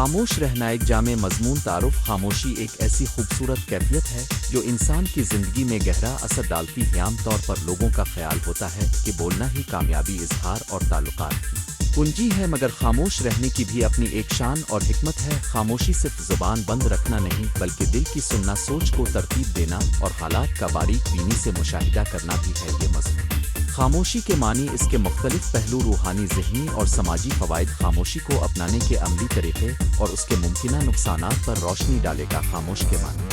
خاموش رہنا ایک جامع مضمون تعارف خاموشی ایک ایسی خوبصورت کیفیت ہے جو انسان کی زندگی میں گہرا اثر ڈالتی ہے۔ عام طور پر لوگوں کا خیال ہوتا ہے کہ بولنا ہی کامیابی، اظہار اور تعلقات کی کنجی ہے، مگر خاموش رہنے کی بھی اپنی ایک شان اور حکمت ہے۔ خاموشی صرف زبان بند رکھنا نہیں بلکہ دل کی سننا، سوچ کو ترتیب دینا اور حالات کا باریک بینی سے مشاہدہ کرنا بھی ہے یہ مضمون۔ خاموشی کے معنی، اس کے مختلف پہلو، روحانی، ذہنی اور سماجی فوائد، خاموشی کو اپنانے کے عملی طریقے اور اس کے ممکنہ نقصانات پر روشنی ڈالے گا۔ خاموش کے معنی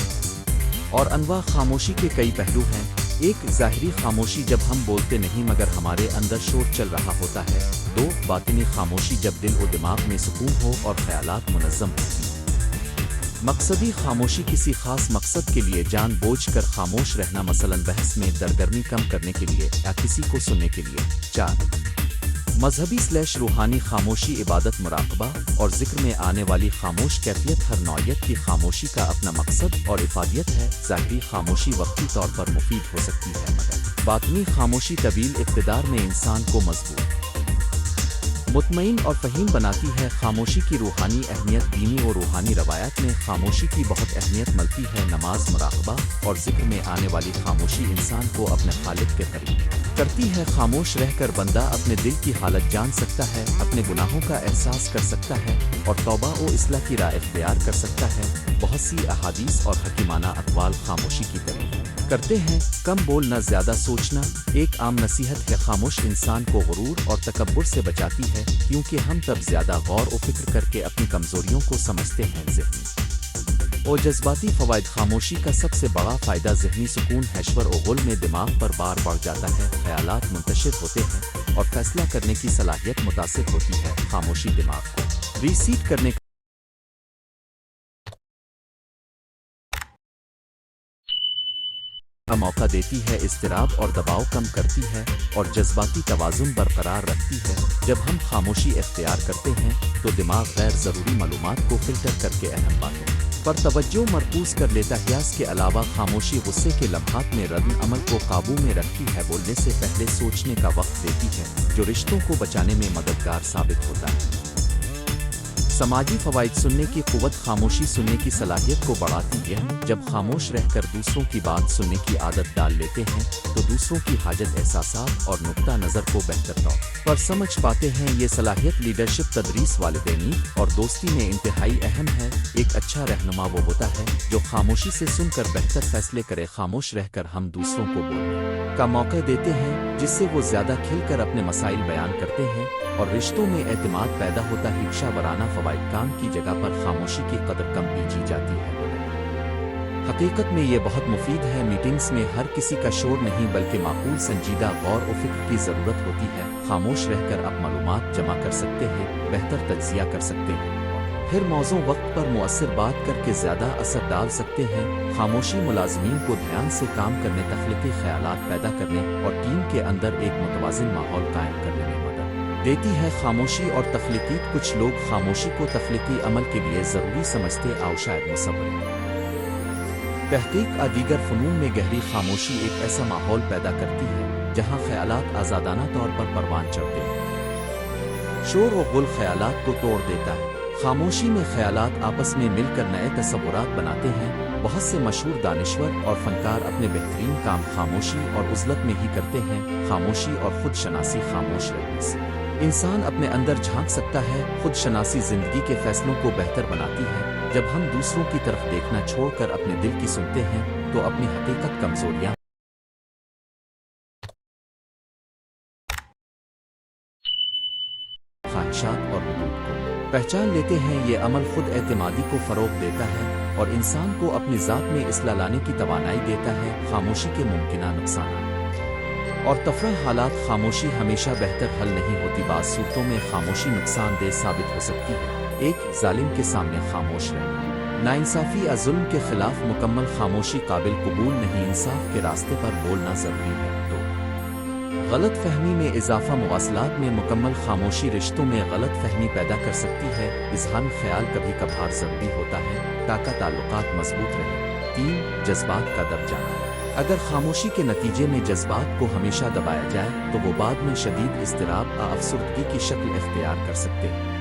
اور انواع۔ خاموشی کے کئی پہلو ہیں۔ ایک، ظاہری خاموشی، جب ہم بولتے نہیں مگر ہمارے اندر شور چل رہا ہوتا ہے۔ دو، باطنی خاموشی، جب دل و دماغ میں سکون ہو اور خیالات منظم ہوتی ہیں۔ مقصدی خاموشی، کسی خاص مقصد کے لیے جان بوجھ کر خاموش رہنا، مثلا بحث میں سرگرمی کم کرنے کے لیے یا کسی کو سننے کے لیے۔ چار، مذہبی / روحانی خاموشی، عبادت، مراقبہ اور ذکر میں آنے والی خاموش کیفیت۔ ہر نوعیت کی خاموشی کا اپنا مقصد اور افادیت ہے۔ ظاہری خاموشی وقتی طور پر مفید ہو سکتی ہے، مگر باطنی خاموشی طویل اقتدار میں انسان کو مضبوط، مطمئن اور فہیم بناتی ہے۔ خاموشی کی روحانی اہمیت، دینی اور روحانی روایات میں خاموشی کی بہت اہمیت ملتی ہے۔ نماز، مراقبہ اور ذکر میں آنے والی خاموشی انسان کو اپنے خالق کے قریب کرتی ہے۔ خاموش رہ کر بندہ اپنے دل کی حالت جان سکتا ہے، اپنے گناہوں کا احساس کر سکتا ہے اور توبہ و اصلاح کی راہ اختیار کر سکتا ہے۔ بہت سی احادیث اور حکیمانہ اقوال خاموشی کی تعریف کرتے ہیں۔ کم بولنا، زیادہ سوچنا ایک عام نصیحت ہے۔ خاموش انسان کو غرور اور تکبر سے بچاتی ہے، کیونکہ ہم تب زیادہ غور و فکر کر کے اپنی کمزوریوں کو سمجھتے ہیں۔ ذہنی اور جذباتی فوائد، خاموشی کا سب سے بڑا فائدہ ذہنی سکون ہے۔ شور و غل میں دماغ پر بار بڑھ جاتا ہے، خیالات منتشر ہوتے ہیں اور فیصلہ کرنے کی صلاحیت متاثر ہوتی ہے۔ خاموشی دماغ کو ریسیٹ کرنے کا موقع دیتی ہے، اضطراب اور دباؤ کم کرتی ہے اور جذباتی توازن برقرار رکھتی ہے۔ جب ہم خاموشی اختیار کرتے ہیں تو دماغ غیر ضروری معلومات کو فلٹر کر کے اہم باتوں پر توجہ مرکوز کر لیتا ہے۔ اس کے علاوہ خاموشی غصے کے لمحات میں رد عمل کو قابو میں رکھتی ہے، بولنے سے پہلے سوچنے کا وقت دیتی ہے، جو رشتوں کو بچانے میں مددگار ثابت ہوتا ہے۔ سماجی فوائد، سننے کی قوت، خاموشی سننے کی صلاحیت کو بڑھاتی ہے۔ جب خاموش رہ کر دوسروں کی بات سننے کی عادت ڈال لیتے ہیں تو دوسروں کی حاجت، احساسات اور نقطہ نظر کو بہتر طور پر سمجھ پاتے ہیں۔ یہ صلاحیت لیڈرشپ، تدریس، والدینی اور دوستی میں انتہائی اہم ہے۔ ایک اچھا رہنما وہ ہوتا ہے جو خاموشی سے سن کر بہتر فیصلے کرے۔ خاموش رہ کر ہم دوسروں کو بولنے کا موقع دیتے ہیں، جس سے وہ زیادہ کھل کر اپنے مسائل بیان کرتے ہیں اور رشتوں میں اعتماد پیدا ہوتا ہے۔ شکشا ورانہ فوائد، کام کی جگہ پر خاموشی کی قدر کم کی جاتی ہے۔ حقیقت میں یہ بہت مفید ہے۔ میٹنگز میں ہر کسی کا شور نہیں بلکہ معقول، سنجیدہ غور و فکر کی ضرورت ہوتی ہے۔ خاموش رہ کر آپ معلومات جمع کر سکتے ہیں، بہتر تجزیہ کر سکتے ہیں، پھر موضوع وقت پر مؤثر بات کر کے زیادہ اثر ڈال سکتے ہیں۔ خاموشی ملازمین کو دھیان سے کام کرنے، تخلیقی خیالات پیدا کرنے اور ٹیم کے اندر ایک متوازن ماحول قائم کرنے میں مدد دیتی ہے۔ خاموشی اور تخلیقیت، کچھ لوگ خاموشی کو تخلیقی عمل کے لیے ضروری سمجھتے آؤ شاید مصور تحقیق دیگر فنون میں گہری خاموشی ایک ایسا ماحول پیدا کرتی ہے جہاں خیالات آزادانہ طور پر پروان چڑھتے ہیں۔ شور و غل خیالات کو توڑ دیتا ہے۔ خاموشی میں خیالات آپس میں مل کر نئے تصورات بناتے ہیں۔ بہت سے مشہور دانشور اور فنکار اپنے بہترین کام خاموشی اور عزلت میں ہی کرتے ہیں۔ خاموشی اور خود شناسی، خاموش رہنے سے انسان اپنے اندر جھانک سکتا ہے۔ خود شناسی زندگی کے فیصلوں کو بہتر بناتی ہے۔ جب ہم دوسروں کی طرف دیکھنا چھوڑ کر اپنے دل کی سنتے ہیں تو اپنی حقیقت، کمزوریاں، خواہشات اور حدود کو پہچان لیتے ہیں۔ یہ عمل خود اعتمادی کو فروغ دیتا ہے اور انسان کو اپنی ذات میں اصلاح لانے کی توانائی دیتا ہے۔ خاموشی کے ممکنہ نقصانات اور تفریح حالات، خاموشی ہمیشہ بہتر حل نہیں ہوتی۔ بعض صورتوں میں خاموشی نقصان دہ ثابت ہو سکتی ہے۔ ایک، ظالم کے سامنے خاموش رہنا، ناانصافی یا ظلم کے خلاف مکمل خاموشی قابل قبول نہیں۔ انصاف کے راستے پر بولنا ضروری ہے۔ دو، غلط فہمی میں اضافہ، مواصلات میں مکمل خاموشی رشتوں میں غلط فہمی پیدا کر سکتی ہے۔ اظہار خیال کبھی کبھار ضروری ہوتا ہے تاکہ تعلقات مضبوط رہیں۔ تین، جذبات کا دب جانا، اگر خاموشی کے نتیجے میں جذبات کو ہمیشہ دبایا جائے تو وہ بعد میں شدید اضطراب، افسردگی کی شکل اختیار کر سکتے ہیں۔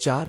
4,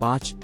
5,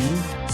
3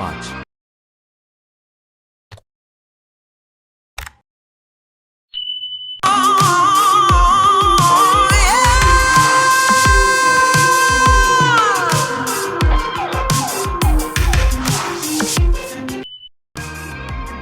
5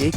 1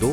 2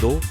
2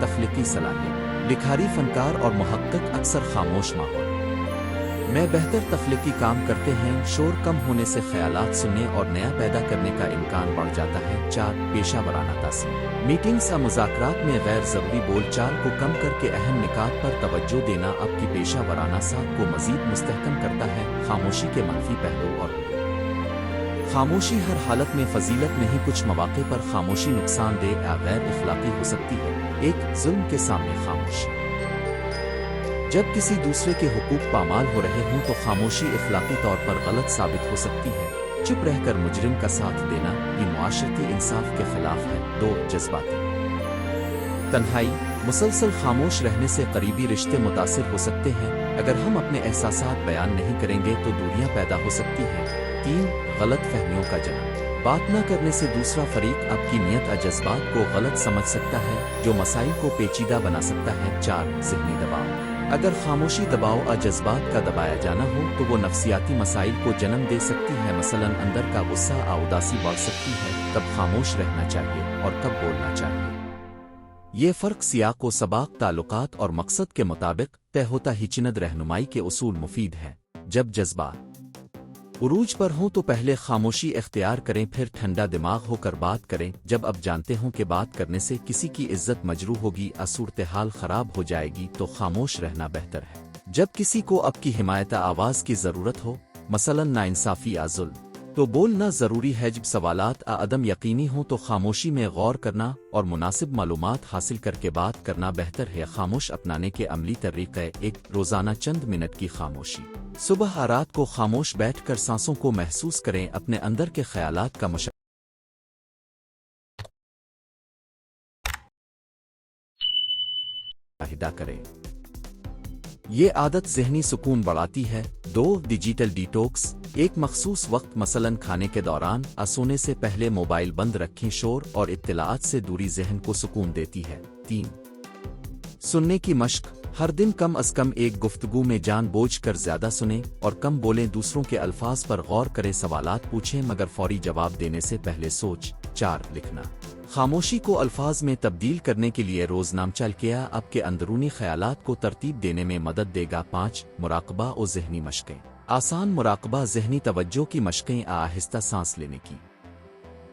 تخلیقی صلاحیت لکھاری فنکار اور محقق اکثر خاموش ماحول میں بہتر تخلیقی کام کرتے ہیں. شور کم ہونے سے خیالات سننے اور نیا پیدا کرنے کا امکان بڑھ جاتا ہے. 4 پیشہ ورانہ تاثیر میٹنگز اور مذاکرات میں غیر ضروری بول چال کو کم کر کے اہم نکات پر توجہ دینا آپ کی پیشہ ورانہ ساکھ کو مزید مستحکم کرتا ہے. خاموشی کے منفی پہلو اور خاموشی ہر حالت میں فضیلت نہیں. کچھ مواقع پر خاموشی نقصان دہ یا غیر اخلاقی ہو سکتی ہے. 1 ظلم کے سامنے خاموشی جب کسی دوسرے کے حقوق پامال ہو رہے ہوں تو خاموشی اخلاقی طور پر غلط ثابت ہو سکتی ہے. چپ رہ کر مجرم کا ساتھ دینا یہ معاشرتی انصاف کے خلاف ہے. 2 جذباتی تنہائی مسلسل خاموش رہنے سے قریبی رشتے متاثر ہو سکتے ہیں. اگر ہم اپنے احساسات بیان نہیں کریں گے تو دوریاں پیدا ہو سکتی ہیں. 3 غلط فہمیوں کا جنم بات نہ کرنے سے دوسرا فریق آپ کی نیت اور جذبات کو غلط سمجھ سکتا ہے جو مسائل کو پیچیدہ بنا سکتا ہے. 4 ذہنی دباؤ اگر خاموشی دباؤ اور جذبات کا دبایا جانا ہو تو وہ نفسیاتی مسائل کو جنم دے سکتی ہے. مثلا اندر کا غصہ اور اداسی بڑھ سکتی ہے. کب خاموش رہنا چاہیے اور کب بولنا چاہیے یہ فرق سیاق و سباق تعلقات اور مقصد کے مطابق طے ہوتا ہی. چند رہنمائی کے اصول مفید ہیں. جب جذبات عروج پر ہوں تو پہلے خاموشی اختیار کریں پھر ٹھنڈا دماغ ہو کر بات کریں. جب اب جانتے ہوں کہ بات کرنے سے کسی کی عزت مجروح ہوگی اور صورتحال خراب ہو جائے گی تو خاموش رہنا بہتر ہے. جب کسی کو اب کی حمایت آواز کی ضرورت ہو مثلا ناانصافی یا ظلم تو بولنا ضروری ہے. جب سوالات عدم یقینی ہوں تو خاموشی میں غور کرنا اور مناسب معلومات حاصل کر کے بات کرنا بہتر ہے. خاموش اپنانے کے عملی طریقے 1 روزانہ چند منٹ کی خاموشی صبح اور رات کو خاموش بیٹھ کر سانسوں کو محسوس کریں. اپنے اندر کے خیالات کا مشاہدہ کریں. یہ عادت ذہنی سکون بڑھاتی ہے. 2 ڈیجیٹل ڈیٹوکس ایک مخصوص وقت مثلا کھانے کے دوران اور سونے سے پہلے موبائل بند رکھیں. شور اور اطلاعات سے دوری ذہن کو سکون دیتی ہے. 3 سننے کی مشق ہر دن کم از کم ایک گفتگو میں جان بوجھ کر زیادہ سنیں اور کم بولیں. دوسروں کے الفاظ پر غور کریں. سوالات پوچھیں مگر فوری جواب دینے سے پہلے سوچ. 4 لکھنا خاموشی کو الفاظ میں تبدیل کرنے کے لیے روزنامہ لکھیں. آپ کے اندرونی خیالات کو ترتیب دینے میں مدد دے گا. 5 مراقبہ اور ذہنی مشقیں آسان مراقبہ ذہنی توجہ کی مشقیں آہستہ سانس لینے کی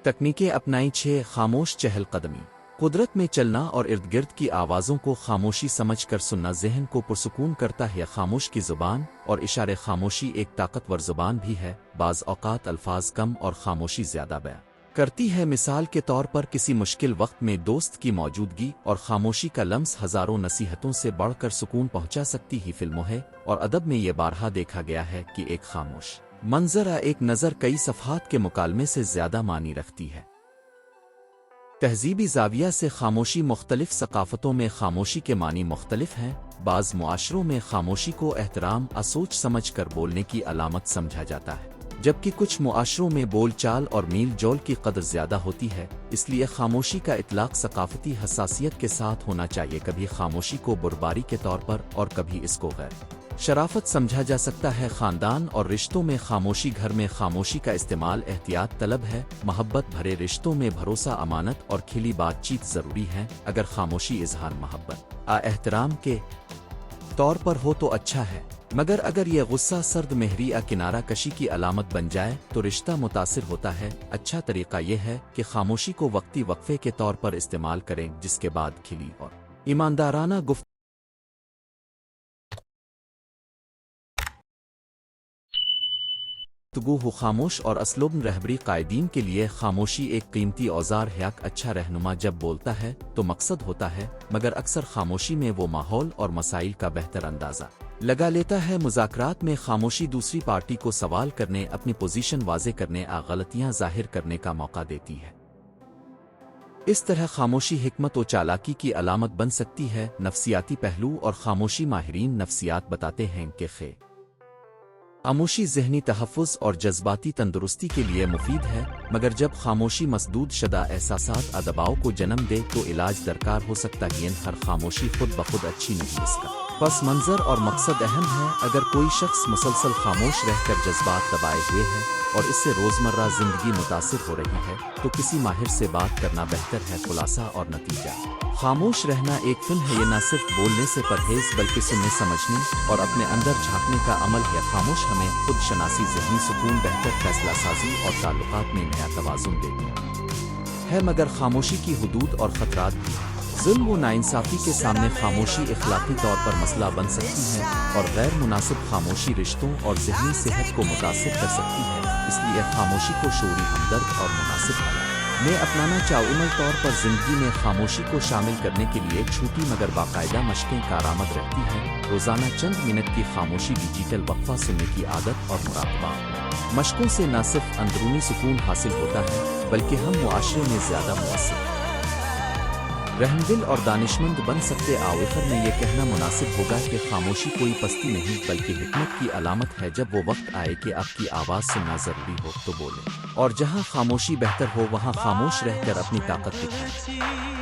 تکنیکیں اپنائیں. 6 خاموش چہل قدمی قدرت میں چلنا اور ارد گرد کی آوازوں کو خاموشی سمجھ کر سننا ذہن کو پرسکون کرتا ہے. خاموش کی زبان اور اشارے خاموشی ایک طاقتور زبان بھی ہے. بعض اوقات الفاظ کم اور خاموشی زیادہ بیان کرتی ہے. مثال کے طور پر کسی مشکل وقت میں دوست کی موجودگی اور خاموشی کا لمس ہزاروں نصیحتوں سے بڑھ کر سکون پہنچا سکتی ہے. فلموں ہے اور ادب میں یہ بارہا دیکھا گیا ہے کہ ایک خاموش منظر ایک نظر کئی صفحات کے مکالمے سے زیادہ معنی رکھتی ہے. تہذیبی زاویہ سے خاموشی مختلف ثقافتوں میں خاموشی کے معنی مختلف ہیں. بعض معاشروں میں خاموشی کو احترام اور سوچ سمجھ کر بولنے کی علامت سمجھا جاتا ہے جبکہ کچھ معاشروں میں بول چال اور میل جول کی قدر زیادہ ہوتی ہے. اس لیے خاموشی کا اطلاق ثقافتی حساسیت کے ساتھ ہونا چاہیے. کبھی خاموشی کو برباری کے طور پر اور کبھی اس کو غیر شرافت سمجھا جا سکتا ہے. خاندان اور رشتوں میں خاموشی گھر میں خاموشی کا استعمال احتیاط طلب ہے. محبت بھرے رشتوں میں بھروسہ امانت اور کھلی بات چیت ضروری ہے. اگر خاموشی اظہار محبت احترام کے طور پر ہو تو اچھا ہے مگر اگر یہ غصہ سرد مہری یا کنارہ کشی کی علامت بن جائے تو رشتہ متاثر ہوتا ہے. اچھا طریقہ یہ ہے کہ خاموشی کو وقتی وقفے کے طور پر استعمال کریں جس کے بعد کھلی اور ایماندارانہ گفتگو ہو. خاموش اور اسلوب رہبری قائدین کے لیے خاموشی ایک قیمتی اوزار ہے. اچھا رہنما جب بولتا ہے تو مقصد ہوتا ہے مگر اکثر خاموشی میں وہ ماحول اور مسائل کا بہتر اندازہ لگا لیتا ہے. مذاکرات میں خاموشی دوسری پارٹی کو سوال کرنے اپنی پوزیشن واضح کرنے اور غلطیاں ظاہر کرنے کا موقع دیتی ہے. اس طرح خاموشی حکمت و چالاکی کی علامت بن سکتی ہے. نفسیاتی پہلو اور خاموشی ماہرین نفسیات بتاتے ہیں کہ خاموشی ذہنی تحفظ اور جذباتی تندرستی کے لیے مفید ہے مگر جب خاموشی مسدود شدہ احساسات اور دباؤ کو جنم دے تو علاج درکار ہو سکتا ہے. ہر خاموشی خود بخود اچھی نہیں. اس کا پس منظر اور مقصد اہم ہے۔ اگر کوئی شخص مسلسل خاموش رہ کر جذبات دبائے ہوئے ہے اور اس سے روزمرہ زندگی متاثر ہو رہی ہے تو کسی ماہر سے بات کرنا بہتر ہے۔ خلاصہ اور نتیجہ: خاموش رہنا ایک فن ہے۔ یہ نہ صرف بولنے سے پرہیز بلکہ سننے، سمجھنے اور اپنے اندر جھانکنے کا عمل ہے۔ خاموش ہمیں خود شناسی، ذہنی سکون، بہتر فیصلہ سازی اور تعلقات میں نیا توازن دیتی ہے، مگر خاموشی کی حدود اور خطرات بھی ہیں۔ ظلم و ناانصافی کے سامنے خاموشی اخلاقی طور پر مسئلہ بن سکتی ہے اور غیر مناسب خاموشی رشتوں اور ذہنی صحت کو متاثر کر سکتی ہے۔ اس لیے خاموشی کو شعوری، ہمدرد اور مناسب حالات میں اپنانا چاہیے۔ عمل طور پر زندگی میں خاموشی کو شامل کرنے کے لیے چھوٹی مگر باقاعدہ مشقیں کارآمد رہتی ہیں۔ روزانہ چند منٹ کی خاموشی، ڈیجیٹل وقفہ، سننے کی عادت اور مراقبہ مشقوں سے نہ صرف اندرونی سکون حاصل ہوتا ہے بلکہ ہم معاشرے میں زیادہ مؤثر، رحمدل اور دانشمند بن سکتے۔ آخر میں یہ کہنا مناسب ہوگا کہ خاموشی کوئی پستی نہیں بلکہ حکمت کی علامت ہے۔ جب وہ وقت آئے کہ آپ کی آواز سننا ضروری ہو تو بولیں، اور جہاں خاموشی بہتر ہو وہاں خاموش رہ کر اپنی طاقت دکھائیں۔